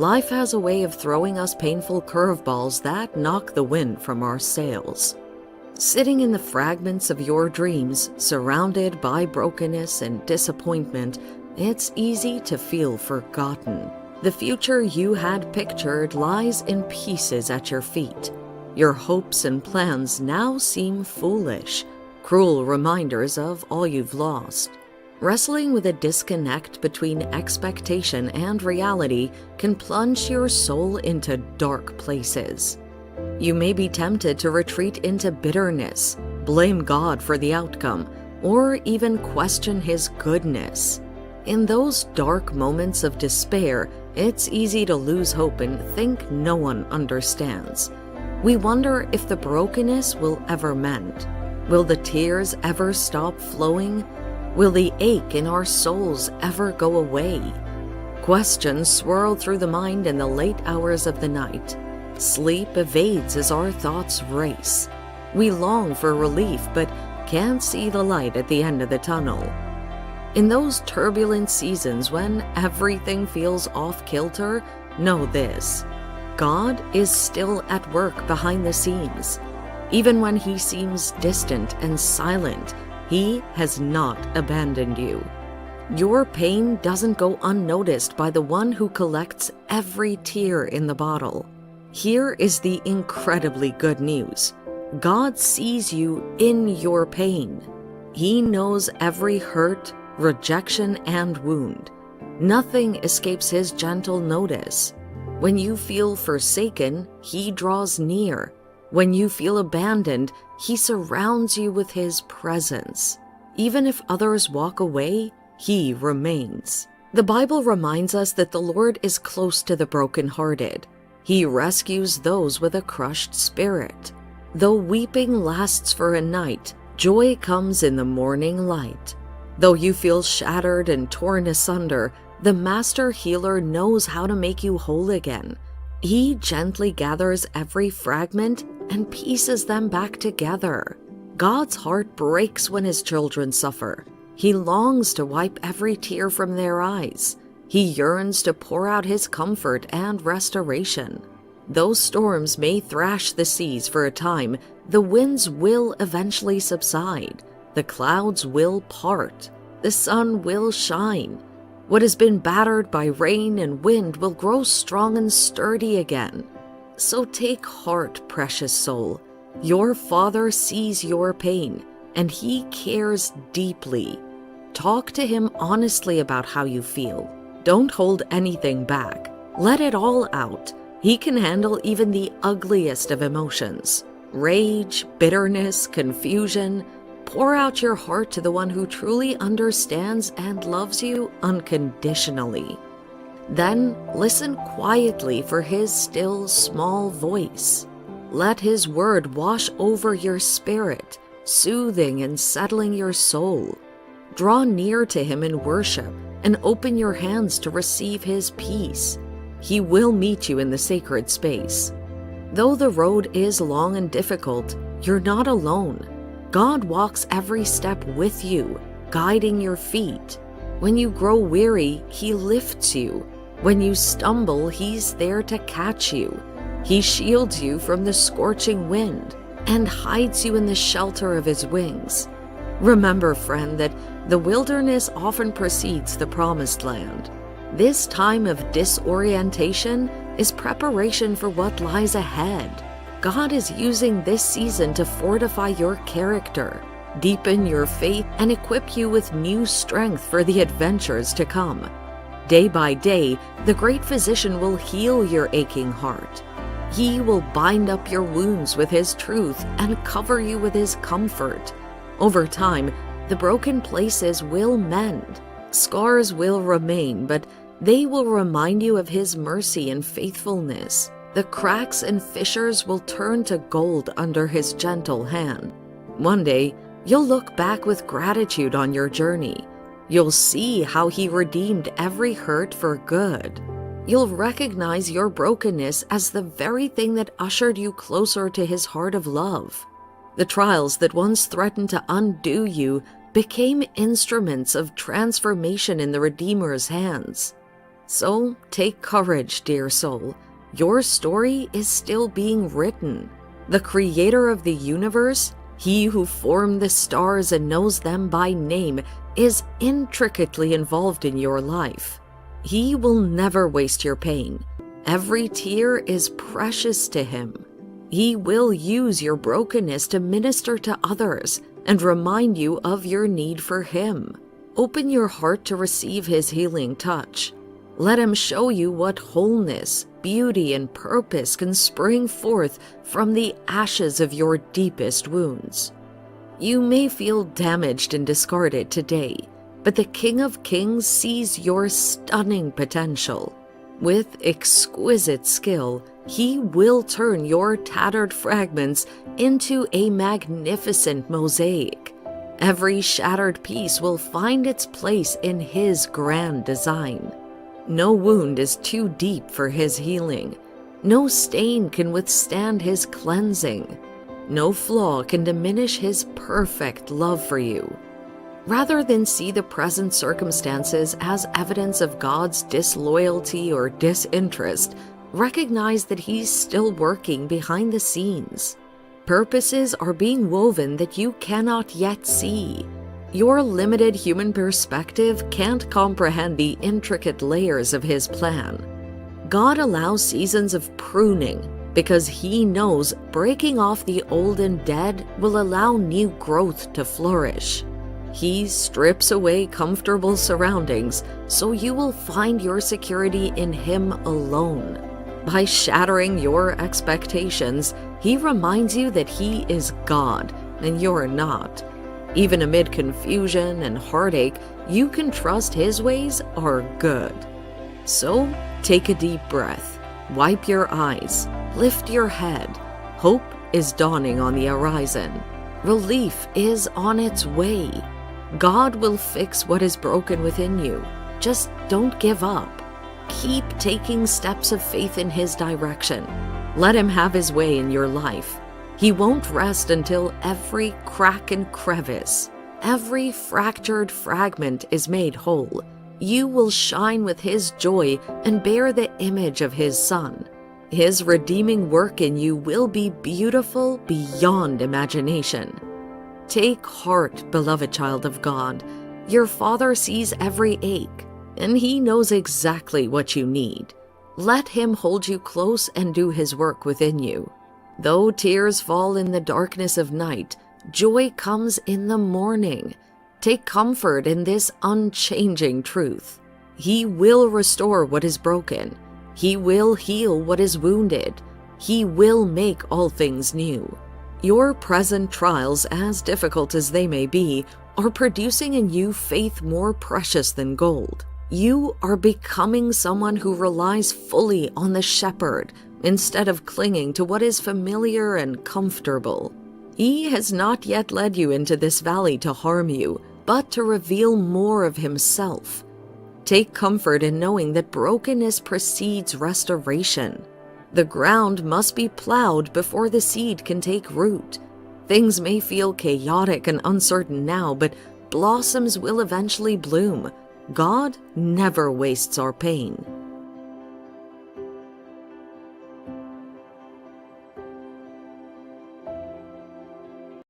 Life has a way of throwing us painful curveballs that knock the wind from our sails. Sitting in the fragments of your dreams, surrounded by brokenness and disappointment, it's easy to feel forgotten. The future you had pictured lies in pieces at your feet. Your hopes and plans now seem foolish, cruel reminders of all you've lost. Wrestling with a disconnect between expectation and reality can plunge your soul into dark places. You may be tempted to retreat into bitterness, blame God for the outcome, or even question His goodness. In those dark moments of despair, it's easy to lose hope and think no one understands. We wonder if the brokenness will ever mend. Will the tears ever stop flowing? Will the ache in our souls ever go away? Questions swirl through the mind in the late hours of the night. Sleep evades as our thoughts race. We long for relief, but can't see the light at the end of the tunnel. In those turbulent seasons when everything feels off-kilter, know this: God is still at work behind the scenes. Even when He seems distant and silent, He has not abandoned you. Your pain doesn't go unnoticed by the one who collects every tear in the bottle. Here is the incredibly good news. God sees you in your pain. He knows every hurt, rejection, and wound. Nothing escapes His gentle notice. When you feel forsaken, He draws near. When you feel abandoned, He surrounds you with His presence. Even if others walk away, He remains. The Bible reminds us that the Lord is close to the brokenhearted. He rescues those with a crushed spirit. Though weeping lasts for a night, joy comes in the morning light. Though you feel shattered and torn asunder, the Master Healer knows how to make you whole again. He gently gathers every fragment and pieces them back together. God's heart breaks when His children suffer. He longs to wipe every tear from their eyes. He yearns to pour out His comfort and restoration. Though storms may thrash the seas for a time, the winds will eventually subside. The clouds will part. The sun will shine. What has been battered by rain and wind will grow strong and sturdy again. So take heart, precious soul. Your Father sees your pain, and He cares deeply. Talk to Him honestly about how you feel. Don't hold anything back. Let it all out. He can handle even the ugliest of emotions. Rage, bitterness, confusion. Pour out your heart to the one who truly understands and loves you unconditionally. Then listen quietly for His still, small voice. Let His word wash over your spirit, soothing and settling your soul. Draw near to Him in worship and open your hands to receive His peace. He will meet you in the sacred space. Though the road is long and difficult, you're not alone. God walks every step with you, guiding your feet. When you grow weary, He lifts you. When you stumble, He's there to catch you. He shields you from the scorching wind and hides you in the shelter of His wings. Remember, friend, that the wilderness often precedes the promised land. This time of disorientation is preparation for what lies ahead. God is using this season to fortify your character, deepen your faith, and equip you with new strength for the adventures to come. Day by day, the great physician will heal your aching heart. He will bind up your wounds with His truth and cover you with His comfort. Over time, the broken places will mend. Scars will remain, but they will remind you of His mercy and faithfulness. The cracks and fissures will turn to gold under His gentle hand. One day, you'll look back with gratitude on your journey. You'll see how He redeemed every hurt for good. You'll recognize your brokenness as the very thing that ushered you closer to His heart of love. The trials that once threatened to undo you became instruments of transformation in the Redeemer's hands. So take courage, dear soul. Your story is still being written. The creator of the universe, he who formed the stars and knows them by name, is intricately involved in your life. He will never waste your pain. Every tear is precious to him. He will use your brokenness to minister to others and remind you of your need for him. Open your heart to receive his healing touch. Let him show you what wholeness, beauty, and purpose can spring forth from the ashes of your deepest wounds. You may feel damaged and discarded today, but the King of Kings sees your stunning potential. With exquisite skill, he will turn your tattered fragments into a magnificent mosaic. Every shattered piece will find its place in his grand design. No wound is too deep for his healing. No stain can withstand his cleansing. No flaw can diminish his perfect love for you. Rather than see the present circumstances as evidence of God's disloyalty or disinterest, recognize that he's still working behind the scenes. Purposes are being woven that you cannot yet see. Your limited human perspective can't comprehend the intricate layers of his plan. God allows seasons of pruning because he knows breaking off the old and dead will allow new growth to flourish. He strips away comfortable surroundings so you will find your security in him alone. By shattering your expectations, he reminds you that he is God and you're not. Even amid confusion and heartache, you can trust his ways are good. So, take a deep breath, wipe your eyes, lift your head. Hope is dawning on the horizon. Relief is on its way. God will fix what is broken within you. Just don't give up. Keep taking steps of faith in his direction. Let him have his way in your life. He won't rest until every crack and crevice, every fractured fragment is made whole. You will shine with his joy and bear the image of his Son. His redeeming work in you will be beautiful beyond imagination. Take heart, beloved child of God. Your Father sees every ache, and he knows exactly what you need. Let him hold you close and do his work within you. Though tears fall in the darkness of night, joy comes in the morning. Take comfort in this unchanging truth. He will restore what is broken. He will heal what is wounded. He will make all things new. Your present trials, as difficult as they may be, are producing in you faith more precious than gold. You are becoming someone who relies fully on the shepherd, instead of clinging to what is familiar and comfortable. He has not yet led you into this valley to harm you, but to reveal more of himself. Take comfort in knowing that brokenness precedes restoration. The ground must be plowed before the seed can take root. Things may feel chaotic and uncertain now, but blossoms will eventually bloom. God never wastes our pain.